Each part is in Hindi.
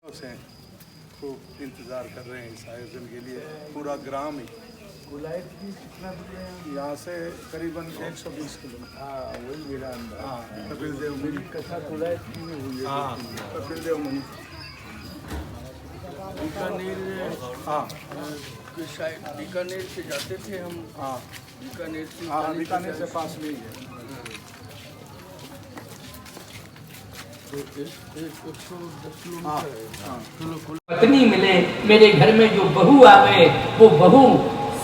से खूब इंतज़ार कर रहे हैं इस आयोजन के लिए। पूरा ग्राम ही गुलायत की कितना दूर है यहाँ से करीबन 120 किलोमीटर। हाँ वही मेरा अंदाज। हाँ, कपिल देव मेरी मुनि। कथा गुलायत की में हुई है। हाँ, कपिल देव मुनि। बीकानेर हाँ के शायद बीकानेर से जाते थे हम। हाँ बीकानेर से हाँ, बीकानेर से पास में ही है। तो 110 हाँ किलोमीटर है। हाँ चलो पत्नी मिले, मेरे घर में जो बहू आवे वो बहू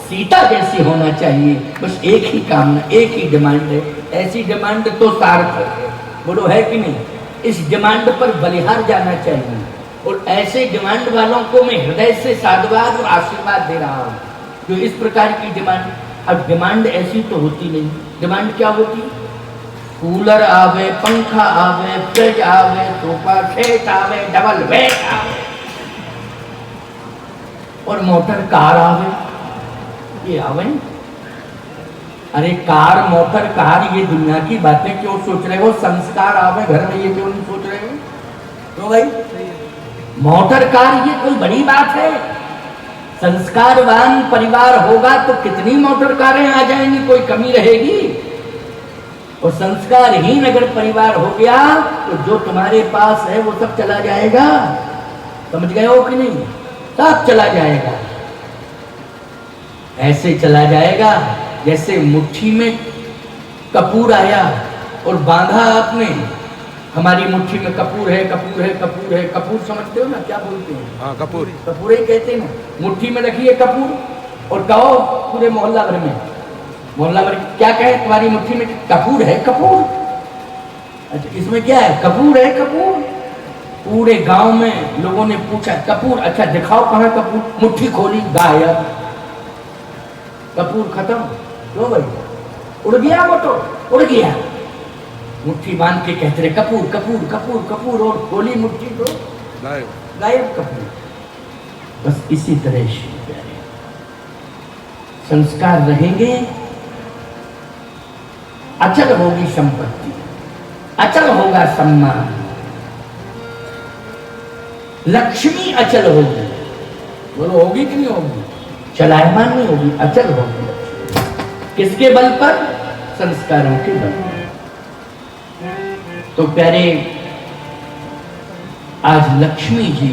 सीता जैसी होना चाहिए। बस एक ही कामना, एक ही डिमांड है। ऐसी डिमांड तो सार्थक है, बोलो है कि नहीं? इस डिमांड पर बलिहार जाना चाहिए। और ऐसे डिमांड वालों को मैं हृदय से साधुवाद और आशीर्वाद दे रहा हूँ जो इस प्रकार की डिमांड। अब डिमांड ऐसी तो होती नहीं। डिमांड क्या होती? कूलर आवे, पंखा आवे, फ्रिज आवे, सोफा सेट आवे, डबल बेड आवे और मोटर कार आवे। ये आवे? अरे कार, मोटर, कार ये दुनिया की बातें क्यों सोच रहे हो? संस्कार आवे घर में, ये क्यों नहीं सोच रहे हो? तो भाई मोटर कार ये कोई बड़ी बात है? संस्कारवान परिवार होगा तो कितनी मोटर कारें आ जाएंगी, कोई कमी रहेगी? और संस्कारहीन अगर परिवार हो गया तो जो तुम्हारे पास है वो सब चला जाएगा। समझ गए हो कि नहीं? सब चला जाएगा। ऐसे चला जाएगा जैसे मुट्ठी में कपूर आया और बांधा आपने। हमारी मुट्ठी में कपूर है, कपूर है, कपूर है। कपूर समझते हो ना, क्या बोलते हैं? हाँ कपूर। कपूर ही कहते हैं ना। मुट्ठी में रखिए कपूर और कहो पूरे मोहल्ला भर में, मोहल्ला भर क्या कहे तुम्हारी मुट्ठी में? कपूर है, कपूर। अच्छा इसमें क्या है? कपूर है, कपूर। पूरे गांव में लोगों ने पूछा कपूर, अच्छा दिखाओ कहाँ कपूर? मुट्ठी खोली, गायब। कपूर खत्म। लो भाई, उड़ गया वो तो, उड़ गया। मुट्ठी बांध के कहते रहे कपूर, कपूर, कपूर, कपूर, और खोली मुट्ठी तो गायब कपूर। बस इसी तरह से संस्कार रहेंगे, अचल होगी संपत्ति, अचल होगा सम्मान, लक्ष्मी अचल होगी। बोलो होगी कि नहीं होगी? चलायमान नहीं होगी, अचल होगी लक्ष्मी। किसके बल पर? संस्कारों के बल पर। तो प्यारे, आज लक्ष्मी जी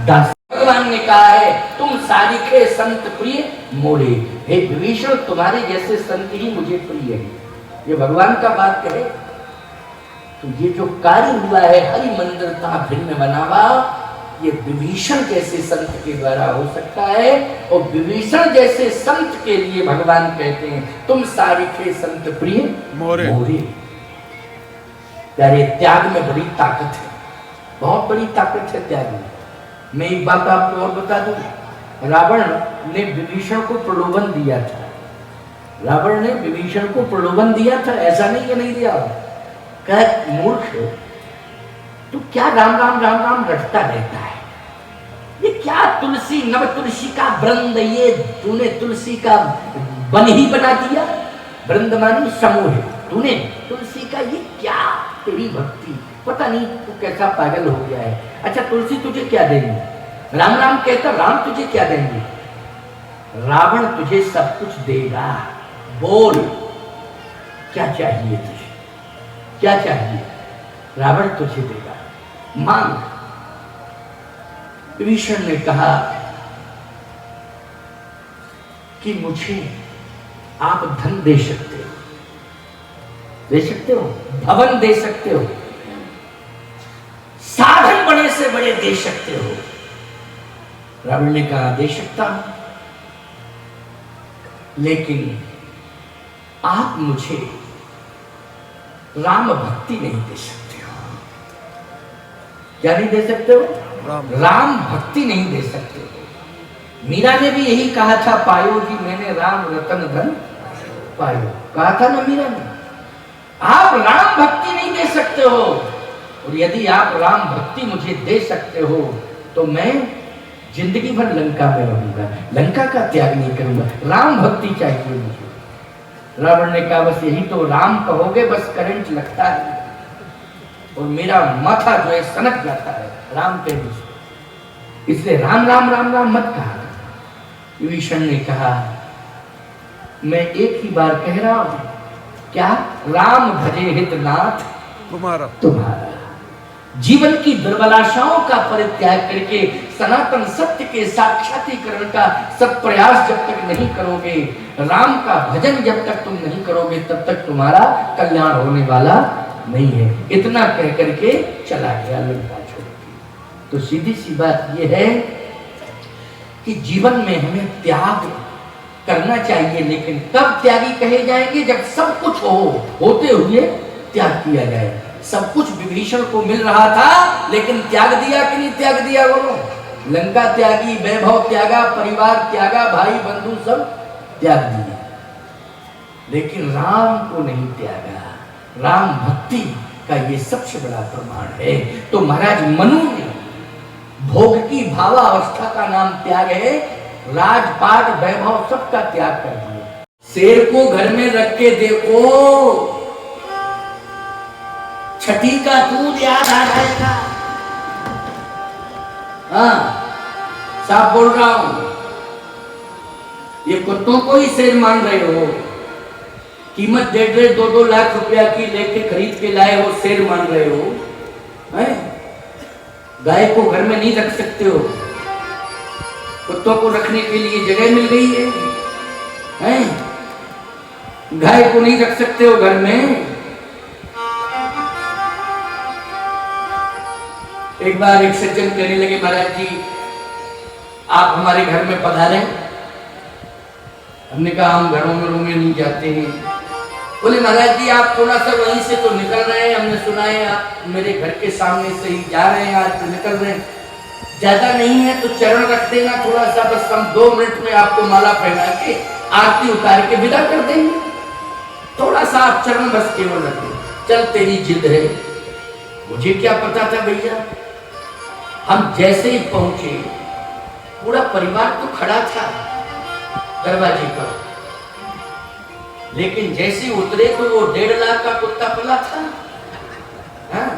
दास भगवान ने कहा है तुम सारिखे संत प्रिय मोरे। हे विभीषण, तुम्हारे जैसे संत ही मुझे प्रिय है। ये भगवान का वाक्य है। तो ये जो कार्य हुआ है हरि मंदिर का भिन्न बनावा, ये विभीषण जैसे संत के द्वारा हो सकता है। और विभीषण जैसे संत के लिए भगवान कहते हैं तुम सारिखे संत प्रिय मोरे। प्यारे, त्याग में बड़ी ताकत है, बहुत बड़ी ताकत है त्याग में। मैं एक बात आपको और बता दूं, रावण ने विभीषण को प्रलोभन दिया था। रावण ने विभीषण को प्रलोभन दिया था, ऐसा नहीं कि नहीं दिया। कह मूर्ख, तू क्या राम राम राम राम रटता रहता है? ये क्या तुलसी, नव तुलसी का वृंद, ये तूने तुलसी का वन ही बना दिया। वृंद मानी समूह, तूने तुलसी का ये क्या? तेरी भक्ति, पता नहीं तू कैसा पागल हो गया है। अच्छा तुलसी तुझे क्या देंगे? राम राम कहता, राम तुझे क्या देंगे? रावण तुझे सब कुछ देगा। बोल क्या चाहिए तुझे? क्या चाहिए? रावण तुझे देगा, मांग। विभीषण ने कहा कि मुझे आप धन दे सकते हो, दे सकते हो, भवन दे सकते हो, साधन बड़े से बड़े दे सकते हो। रावण ने कहा दे सकता हूं, लेकिन आप मुझे राम भक्ति नहीं दे सकते हो। क्या नहीं दे सकते हो? राम भक्ति नहीं दे सकते हो। मीरा ने भी यही कहा था, पायो जी मैंने राम रतन धन पायो, कहा था ना मीरा ने। आप राम भक्ति नहीं दे सकते हो, और यदि आप राम भक्ति मुझे दे सकते हो तो मैं जिंदगी भर लंका में रहूंगा, लंका का त्याग नहीं करूंगा। राम भक्ति चाहिए मुझे। रावण ने कहा बस यही तो, राम कहोगे बस करंट लगता है। और मेरा माथा जो है सनक जाता है राम कहने से। इसलिए राम राम राम राम मत कहा। विभीषण ने कहा मैं एक ही बार कह रहा हूं, क्या? राम भजे हितनाथ तुम्हारा। जीवन की दुर्बलाशाओं का परित्याग करके सनातन सत्य के साक्षात्करण का सब प्रयास जब तक नहीं करोगे, राम का भजन जब तक तुम नहीं करोगे, तब तक तुम्हारा कल्याण होने वाला नहीं है। इतना कह करके चला गया लंका छोड़ के। तो सीधी सी बात यह है कि जीवन में हमें त्याग करना चाहिए, लेकिन तब त्यागी कहे जाएंगे जब सब कुछ होते हुए त्याग किया जाए। सब कुछ विभीषण को मिल रहा था, लेकिन त्याग दिया कि नहीं त्याग दिया? बोलो। लंका त्यागी, वैभव त्यागा, परिवार त्यागा, भाई बंधु सब त्याग दिए, लेकिन राम को नहीं त्यागा। राम भक्ति का ये सबसे बड़ा प्रमाण है। तो महाराज मनु ने भोग की भावावस्था का नाम त्याग है, राजपाट वैभव सबका त्याग कर दिया। शेर को घर में रख के देखो, छठी का दूध याद आ जाएगा। हाँ, साफ बोल रहा हूं। ये कुत्तों को ही शेर मान रहे हो, कीमत 1.5-2 लाख रुपया की लेके खरीद के लाए हो, शेर मान रहे हो। हैं? गाय को घर में नहीं रख सकते हो, कुत्तों को रखने के लिए जगह मिल गई है, हैं? गाय को नहीं रख सकते हो घर में। एक बार एक सज्जन कहने लगे, महाराज जी आप हमारे घर में पधारे। हमने कहा हम घरों में रूम में नहीं जाते हैं। बोले महाराज जी आप थोड़ा सा वहीं से तो निकल रहे हैं, हमने सुना है आप मेरे घर के सामने से ही जा रहे हैं, आज तो निकल रहे हैं, ज्यादा नहीं है तो चरण रख देना थोड़ा सा, बस हम 2 मिनट में आपको माला पहना के आरती उतार के विदा कर देंगे, थोड़ा सा आप चरण बस केवल रख दो। चल तेरी जिद है। मुझे क्या पता था भैया, हम जैसे ही पहुंचे पूरा परिवार तो खड़ा था दरवाजे पर, लेकिन जैसे उतरे तो वो 1.5 लाख का कुत्ता पला था। हाँ?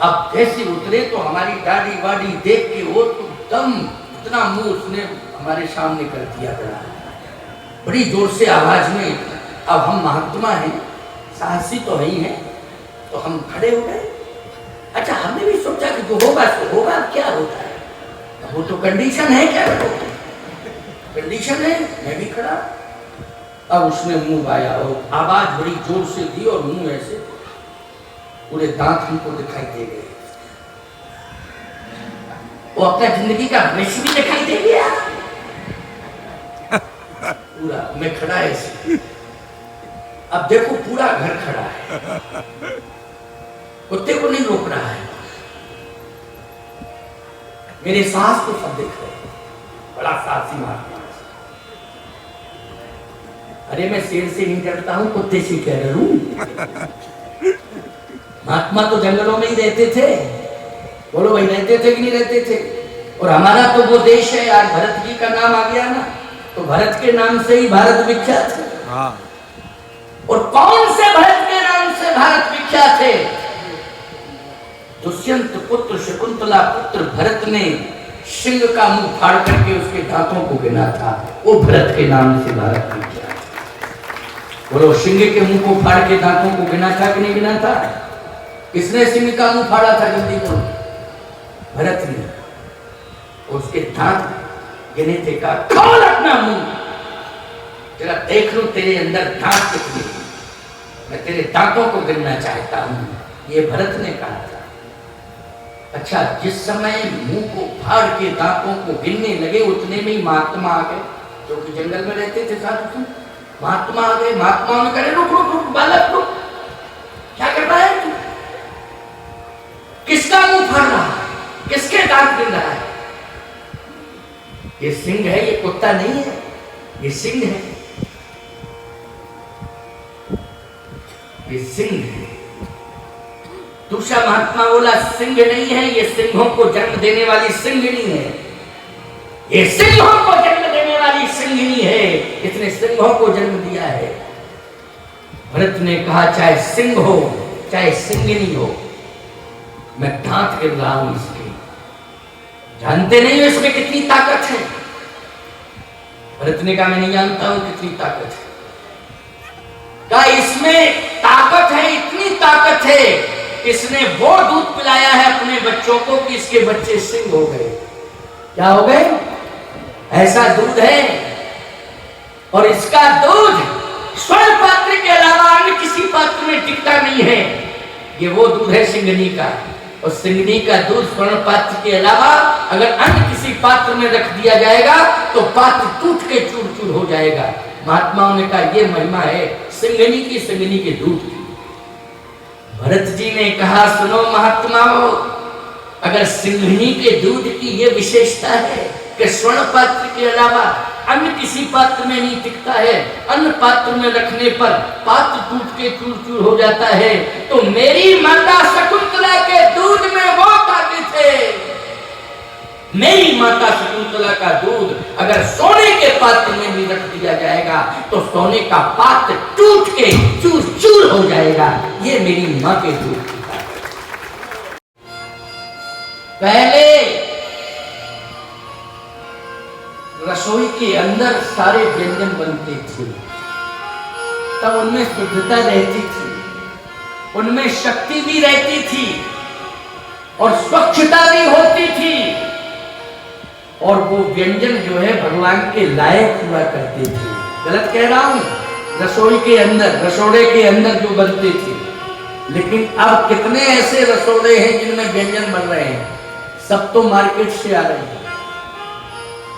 अब जैसे उतरे तो हमारी दाढ़ी वाड़ी देख के वो तो दम इतना मुंह उसने हमारे सामने कर दिया बड़ा, बड़ी जोर से आवाज में। अब हम महात्मा हैं, साहसी तो ही हैं, तो हम खड़े हो गए। अच्छा हमने भी सोचा कि जो होगा सो होगा, क्या होता है, वो तो कंडीशन है, क्या कंडीशन है, मैं भी खड़ा। अब उसने मुंह आया और आवाज बड़ी जोर से दी और मुंह ऐसे, पूरे दांत हमको दिखाई दे गए, वो अपना जिंदगी का भविष्य भी दिखाई दे गया पूरा। मैं खड़ा ऐसे, अब देखो पूरा घर खड़ा है, कुत्ते को नहीं रोक रहा है, मेरे सास को सब देख रहे हैं, बड़ा साहसी महात्मा। अरे मैं शेर से नहीं डरता हूं, कुत्ते से क्या डरूं? महात्मा तो जंगलों में ही रहते थे, बोलो भाई रहते थे कि नहीं रहते थे? और हमारा तो वो देश है यार, भरत जी का नाम आ गया ना, तो भरत के नाम से ही भारत विख्यात है। हाँ। और कौन से भरत के नाम से भारत विख्यात है? दुष्यंत पुत्र शकुंतला पुत्र भरत ने सिंह का मुंह फाड़ करके उसके दांतों को गिना था, वो भरत के नाम से भारत विख्यात। बोलो सिंह के मुंह को फाड़ के दांतों को गिना था कि नहीं गिना था? किसने सिंह का मुंह फाड़ा था? जल्दी बोलो। भरत ने। उसके दांत गिने थे, कहा खोल अपना मुंह, जरा देख लूं तेरे अंदर दांत कितने, मैं तेरे दांतों को गिनना चाहता हूं, ये भरत ने कहा था। अच्छा जिस समय मुंह को फाड़ के दांतों को गिनने लगे, उतने में ही महात्मा आ गए, जो कि जंगल में रहते थे साधु। महात्मा आ गए, महात्मा ने कहे रुक रुक रुक बालक रुक, क्या कर रहा है तू? किसका मुंह फाड़ रहा है? किसके दांत गिन रहा है? ये सिंह है, ये कुत्ता नहीं है, ये सिंह है, ये सिंह है। दूसरा महात्मा बोला सिंह नहीं है, ये सिंहों को जन्म देने वाली सिंहनी है, ये सिंहों को जन्म देने वाली सिंहनी है, इसने सिंहों को जन्म दिया है। भरत ने कहा चाहे सिंह हो चाहे सिंगिनी हो, मैं ढांक गिर रहा हूं इसके। जानते नहीं हो इसमें कितनी ताकत है? भरत ने कहा मैं नहीं जानता हूं कितनी ताकत है। कहा इसमें ताकत है, इतनी ताकत है, इसने वो दूध पिलाया है अपने बच्चों को कि इसके बच्चे सिंह हो गए। क्या हो गए? ऐसा दूध है। और इसका दूध स्वर्ण पात्र के अलावा अन्य किसी पात्र में टिकता नहीं है। ये वो दूध है सिंगनी का। और सिंगनी का दूध स्वर्ण पात्र के अलावा अगर अन्य किसी पात्र में रख दिया जाएगा तो पात्र टूट के चूर चूर हो जाएगा। महात्माओं ने कहा यह महिमा है सिंगनी के दूध की। भरत जी ने कहा सुनो महात्माओं, अगर सिंघनी के दूध की यह विशेषता है कि स्वर्ण पात्र के अलावा अन्य किसी पात्र में नहीं टिकता है, अन्य पात्र में रखने पर पात्र टूट के चूर चूर हो जाता है, तो मेरी माता शकुंतला के दूध में वो ताकत है। मेरी माता शकुंतला का दूध अगर सोने के पात्र में भी रख दिया जाएगा तो सोने का पात्र टूट के चूर चूर हो जाएगा। ये मेरी माँ के दूध की ताकत। पहले रसोई के अंदर सारे व्यंजन बनते थे, तब उनमें शुद्धता रहती थी, उनमें शक्ति भी रहती थी और स्वच्छता भी होती थी, और वो व्यंजन जो है भगवान के लायक हुआ करते थे। गलत कह रहा हूं? रसोई के अंदर, रसोड़े के अंदर जो बनते थे। लेकिन अब कितने ऐसे रसोड़े हैं जिनमें व्यंजन बन रहे हैं? सब तो मार्केट से आ रहे हैं,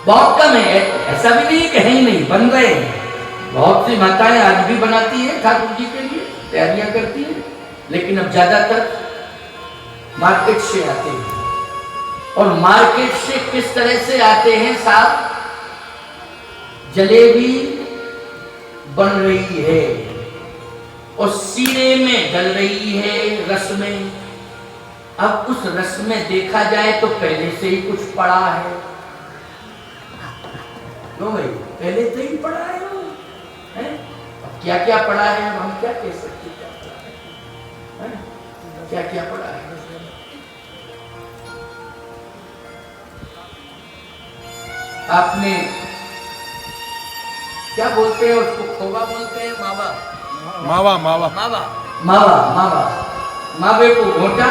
बहुत कम है। ऐसा भी नहीं कि ही नहीं, बन रहे हैं। बहुत सी माताएं आज भी बनाती हैं ठाकुर जी के लिए, तैयारियां करती हैं, लेकिन अब ज्यादातर मार्केट से आते हैं। और मार्केट से किस तरह से आते हैं साहब? जलेबी बन रही है और सीरे में डल रही है रस में। अब उस रस में देखा जाए तो पहले से ही कुछ पड़ा है। क्यों भाई? पहले से ही पड़ा है, अब क्या क्या पड़ा है अब हम क्या कह सकते हैं? क्या क्या पड़ा है? आपने क्या बोलते हैं उसको? खोवा बोलते हैं? मावा मावा मावा मावा मावा मावा मावे को घोटा,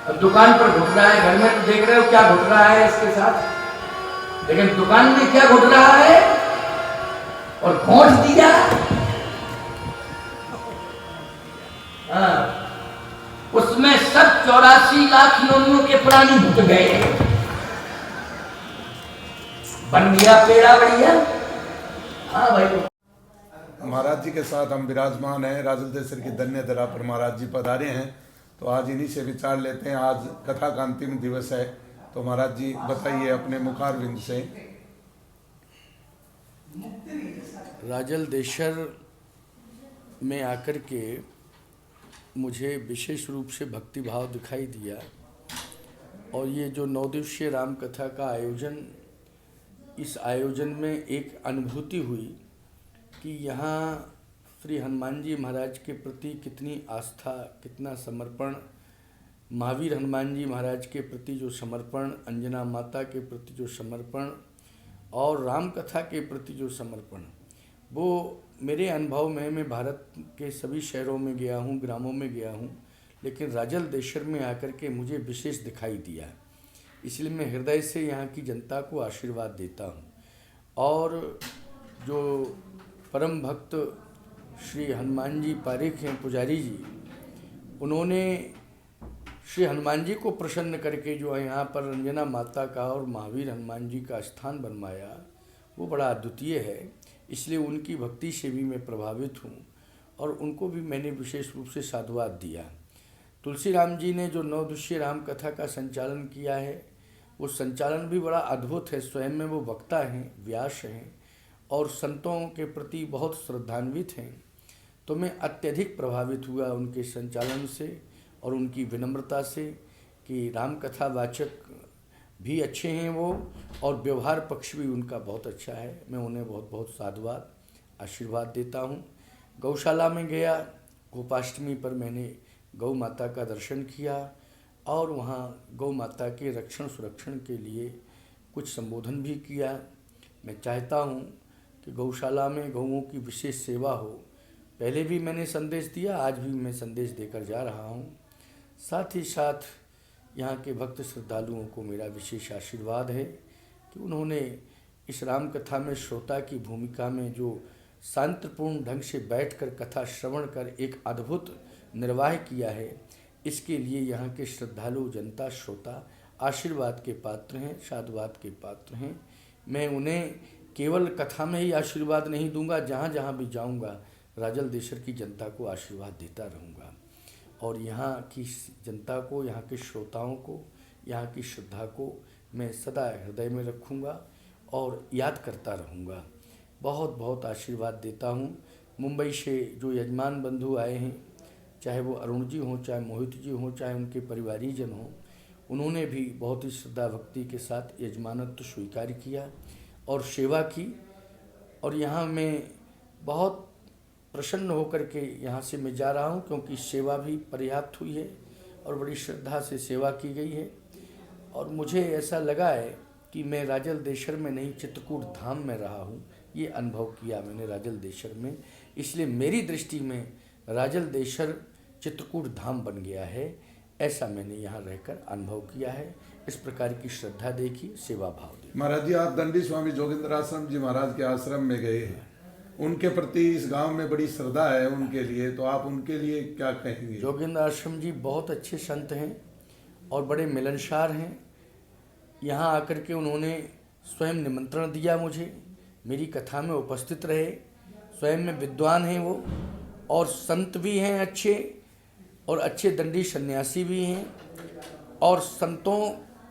अब दुकान पर घुट रहा है। घर में तो देख रहे हो क्या घुट रहा है इसके साथ, लेकिन दुकान में क्या घुट रहा है? और घोट दिया। हाँ, उसमें सब 84 लाख योनियों के प्राणी घुट गए। बन गया पेड़ा बढ़िया। हाँ भाई। महाराज जी के साथ हम विराजमान हैं। राजलदेश्वर की धन्य धरा पर महाराज जी पधारे हैं, तो आज इन्हीं से विचार लेते हैं। आज कथा का अंतिम दिवस है, तो महाराज जी बताइए अपने मुखारविंद से। राजलदेश्वर में आकर के मुझे विशेष रूप से भक्ति भाव दिखाई दिया, और ये जो 9 दिवसीय राम कथा का आयोजन, इस आयोजन में एक अनुभूति हुई कि यहाँ श्री हनुमान जी महाराज के प्रति कितनी आस्था, कितना समर्पण, महावीर हनुमान जी महाराज के प्रति जो समर्पण, अंजना माता के प्रति जो समर्पण और राम कथा के प्रति जो समर्पण, वो मेरे अनुभव में, मैं भारत के सभी शहरों में गया हूँ, ग्रामों में गया हूँ, लेकिन राजलदेश्वर में आकर के मुझे विशेष दिखाई दिया। इसलिए मैं हृदय से यहाँ की जनता को आशीर्वाद देता हूँ। और जो परम भक्त श्री हनुमान जी पारिक हैं, पुजारी जी, उन्होंने श्री हनुमान जी को प्रसन्न करके जो यहाँ पर अंजना माता का और महावीर हनुमान जी का स्थान बनवाया, वो बड़ा अद्वितीय है। इसलिए उनकी भक्ति से भी मैं प्रभावित हूँ और उनको भी मैंने विशेष रूप से साधुवाद दिया। तुलसी राम जी ने जो 9 दिवसीय राम कथा का संचालन किया है, वो संचालन भी बड़ा अद्भुत है। स्वयं में वो वक्ता हैं, व्यास हैं और संतों के प्रति बहुत श्रद्धान्वित हैं। तो मैं अत्यधिक प्रभावित हुआ उनके संचालन से और उनकी विनम्रता से कि राम कथा वाचक भी अच्छे हैं वो, और व्यवहार पक्ष भी उनका बहुत अच्छा है। मैं उन्हें बहुत बहुत साधुवाद, आशीर्वाद देता हूँ। गौशाला में गया, गोपाष्टमी पर मैंने गौ माता का दर्शन किया और वहाँ गौ माता के रक्षण सुरक्षण के लिए कुछ संबोधन भी किया। मैं चाहता हूँ कि गौशाला में गौओं की विशेष सेवा हो। पहले भी मैंने संदेश दिया, आज भी मैं संदेश देकर जा रहा हूँ। साथ ही साथ यहाँ के भक्त श्रद्धालुओं को मेरा विशेष आशीर्वाद है कि उन्होंने इस राम कथा में श्रोता की भूमिका में जो शांतिपूर्ण ढंग से बैठकर कथा श्रवण कर एक अद्भुत निर्वाह किया है, इसके लिए यहाँ के श्रद्धालु जनता श्रोता आशीर्वाद के पात्र हैं, साधुवाद के पात्र हैं। मैं उन्हें केवल कथा में ही आशीर्वाद नहीं दूंगा, जहाँ जहाँ भी जाऊंगा राजल देशर की जनता को आशीर्वाद देता रहूँगा और यहाँ की जनता को, यहाँ के श्रोताओं को, यहाँ की श्रद्धा को मैं सदा हृदय में रखूँगा और याद करता रहूँगा। बहुत बहुत आशीर्वाद देता हूँ। मुंबई से जो यजमान बंधु आए हैं, चाहे वो अरुण जी हों, चाहे मोहित जी हों, चाहे उनके परिवारीजन हों, उन्होंने भी बहुत ही श्रद्धा भक्ति के साथ यजमानत्व स्वीकार किया और सेवा की। और यहाँ मैं बहुत प्रसन्न होकर के यहाँ से मैं जा रहा हूँ, क्योंकि सेवा भी पर्याप्त हुई है और बड़ी श्रद्धा से सेवा की गई है। और मुझे ऐसा लगा है कि मैं राजल देशर में नहीं, चित्रकूट धाम में रहा हूँ। ये अनुभव किया मैंने राजल देशर में, इसलिए मेरी दृष्टि में राजल देशर चित्रकूट धाम बन गया है। ऐसा मैंने यहाँ रहकर अनुभव किया है। इस प्रकार की श्रद्धा देखी, सेवा भाव देखी। महाराज जी, आप दंडी स्वामी जोगिंद्र आश्रम जी महाराज के आश्रम में गए हैं, उनके प्रति इस गांव में बड़ी श्रद्धा है उनके लिए, तो आप उनके लिए क्या कहेंगे? जोगिंद्र आश्रम जी बहुत अच्छे संत हैं और बड़े मिलनसार हैं। यहाँ आकर के उन्होंने स्वयं निमंत्रण दिया मुझे, मेरी कथा में उपस्थित रहे। स्वयं में विद्वान हैं वो और संत भी हैं अच्छे, और अच्छे दंडी सन्यासी भी हैं और संतों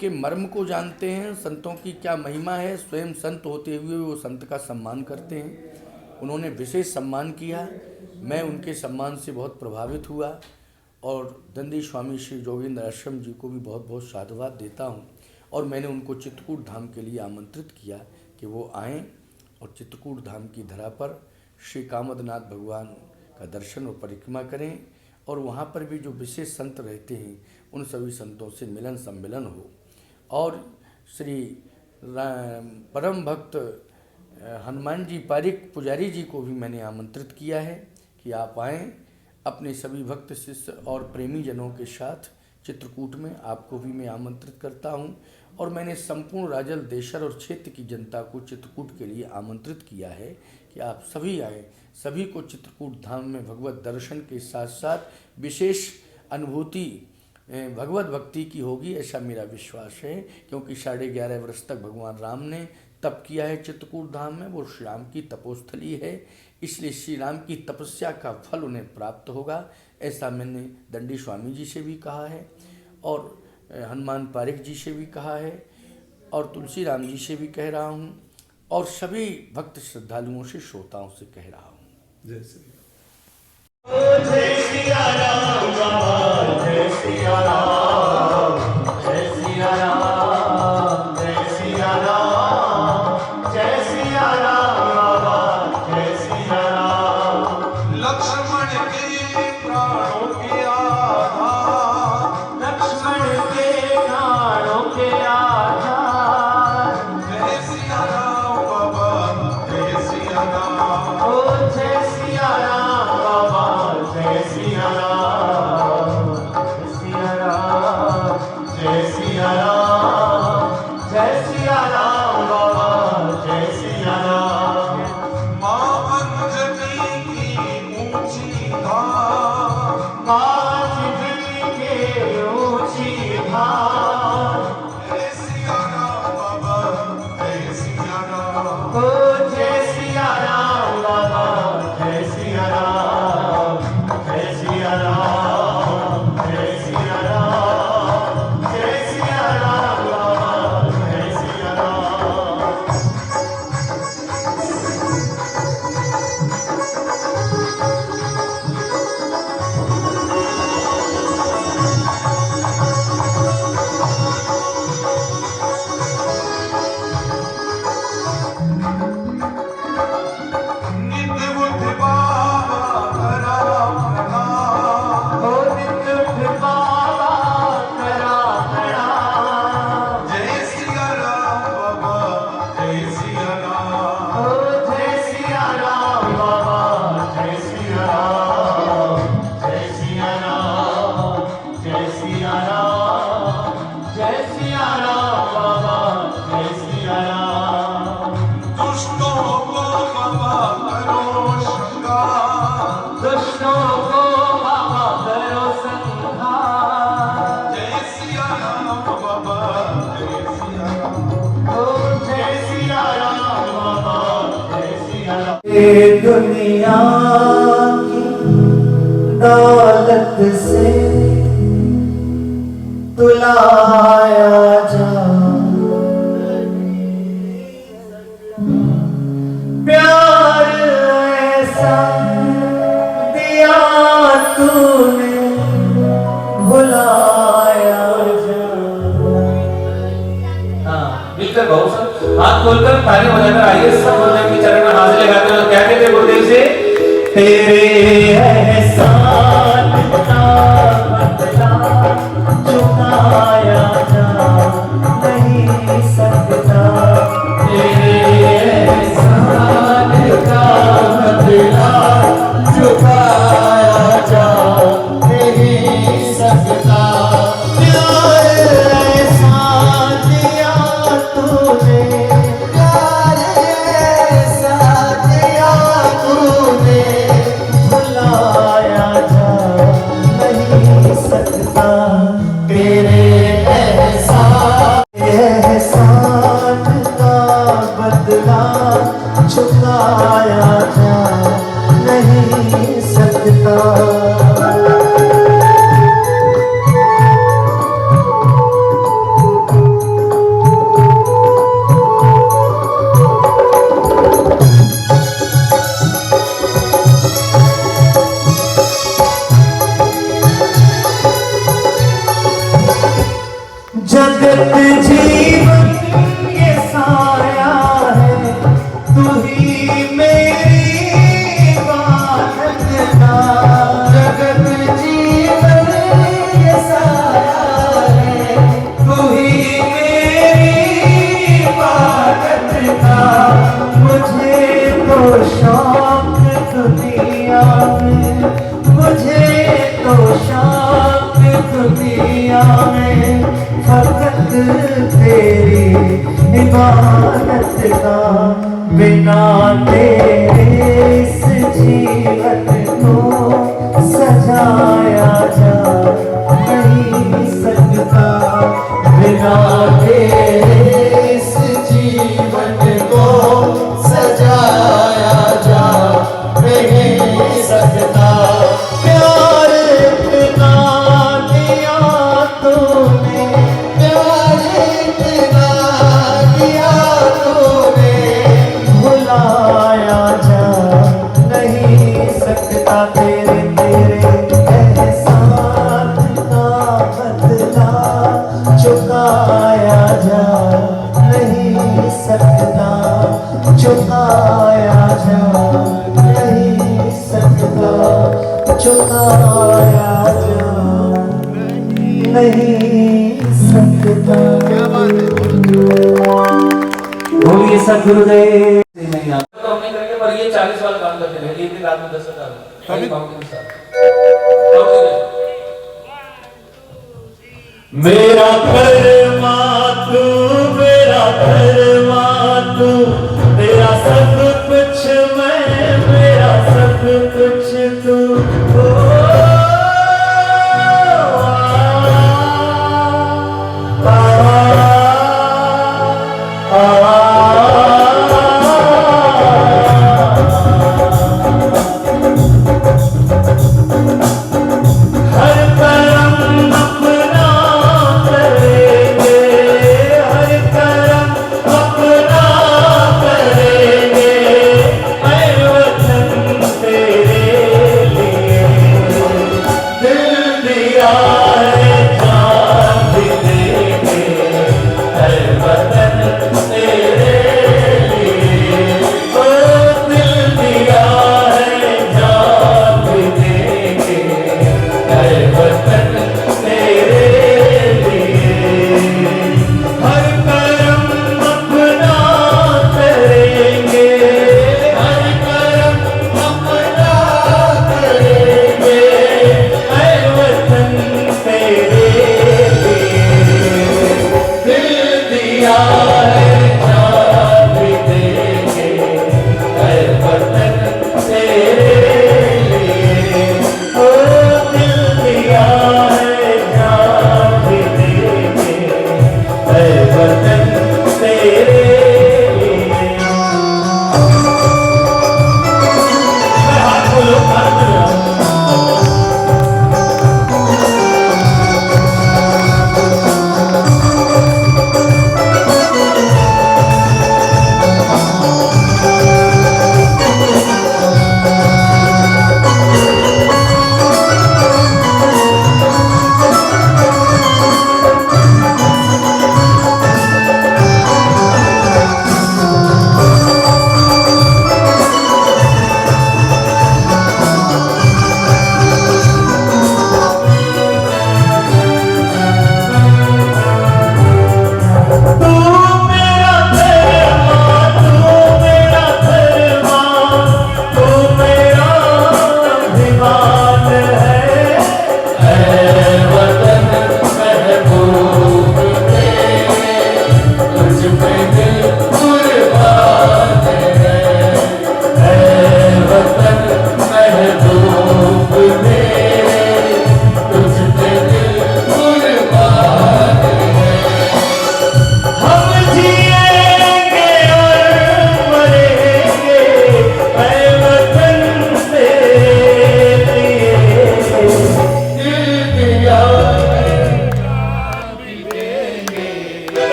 के मर्म को जानते हैं, संतों की क्या महिमा है। स्वयं संत होते हुए वो संत का सम्मान करते हैं। उन्होंने विशेष सम्मान किया, मैं उनके सम्मान से बहुत प्रभावित हुआ और दंडी स्वामी श्री जोगिंद्र आश्रम जी को भी बहुत बहुत साधुवाद देता हूँ। और मैंने उनको चित्रकूट धाम के लिए आमंत्रित किया कि वो आएँ और चित्रकूट धाम की धरा पर श्री कामदनाथ भगवान का दर्शन और परिक्रमा करें और वहाँ पर भी जो विशेष संत रहते हैं उन सभी संतों से मिलन सम्मिलन हो। और श्री परम भक्त हनुमान जी पारिक पुजारी जी को भी मैंने आमंत्रित किया है कि आप आएँ अपने सभी भक्त शिष्य और प्रेमी जनों के साथ चित्रकूट में। आपको भी मैं आमंत्रित करता हूं। और मैंने संपूर्ण राजल देशर और क्षेत्र की जनता को चित्रकूट के लिए आमंत्रित किया है कि आप सभी आएँ। सभी को चित्रकूट धाम में भगवत दर्शन के साथ साथ विशेष अनुभूति भगवत भक्ति की होगी, ऐसा मेरा विश्वास है। क्योंकि 11.5 वर्ष तक भगवान राम ने तप किया है चित्रकूट धाम में, वो श्री राम की तपोस्थली है, इसलिए श्री राम की तपस्या का फल उन्हें प्राप्त होगा। ऐसा मैंने दंडी स्वामी जी से भी कहा है और हनुमान पारिक जी से भी कहा है और तुलसी राम जी से भी कह रहा हूँ और सभी भक्त श्रद्धालुओं से, श्रोताओं से कह रहा हूँ। जय श्री जय सिया राम बाबा, जय सिया राम, जय सिया राम, जय सिया राम, जय सिया राम बाबा, जय सिया राम। लक्ष्मण के प्राणों के आधार, लक्ष्मण के प्राणों के आधार, जय सिया राम बाबा, जय सिया राम, ओ जय सिया राम बाबा, जय सिया राम, जय सिया राम, जय सिया राम। ये दुनिया की दौलत से तुलाया जा, प्यार ऐसा दिया तूने भुलाया जा। हाँ, मिलकर बहुत सब हाथ खोलकर ताली बजाकर आइए सब गुरुदेव के चरण में हाथ लगाते हैं। क्या कहते हैं गुरुदेव से? तेरे एहसान का बदला चुकाया जा नहीं सकता। तेरे एहसान का बदला चुकाया जा नहीं सकता। प्यार ऐसा दिया तूने, प्यार ऐसा दिया तूने भुलाया जा नहीं सकता। तेरे एहसान का बदला चुकाया जा नहीं सकता। जगत जीवन ये साया है, तू ही मेरी इबादत का। जगत जीवन ये साया है, तू ही मेरी इबादत का। मुझे तो शौक दुनिया में, मुझे तो शौक दुनिया में फकत तेरी इबादत का। बिना तेरे इस जीवन को सजाया जा नहीं सकता। बिना तेरे इस जीवन को सजाया जा नहीं सकता। प्यार इतना दिया तूने, प्यार इतना दिया तूने भुलाया जा नहीं सकता। तेरे एहसान का बदला चुकाया जा नहीं सकता। चुकाया जा नहीं सकता। चुकाया जा नहीं सकता। बोलिए सद्गुरुदेव। नहीं आप तो हमने करेंगे पर ये 40 साल काम करते रहे, एक दिन रात में 10,000 खाली काउंटिंग के साथ। मेरा कर्मा तू, मेरा कर्मा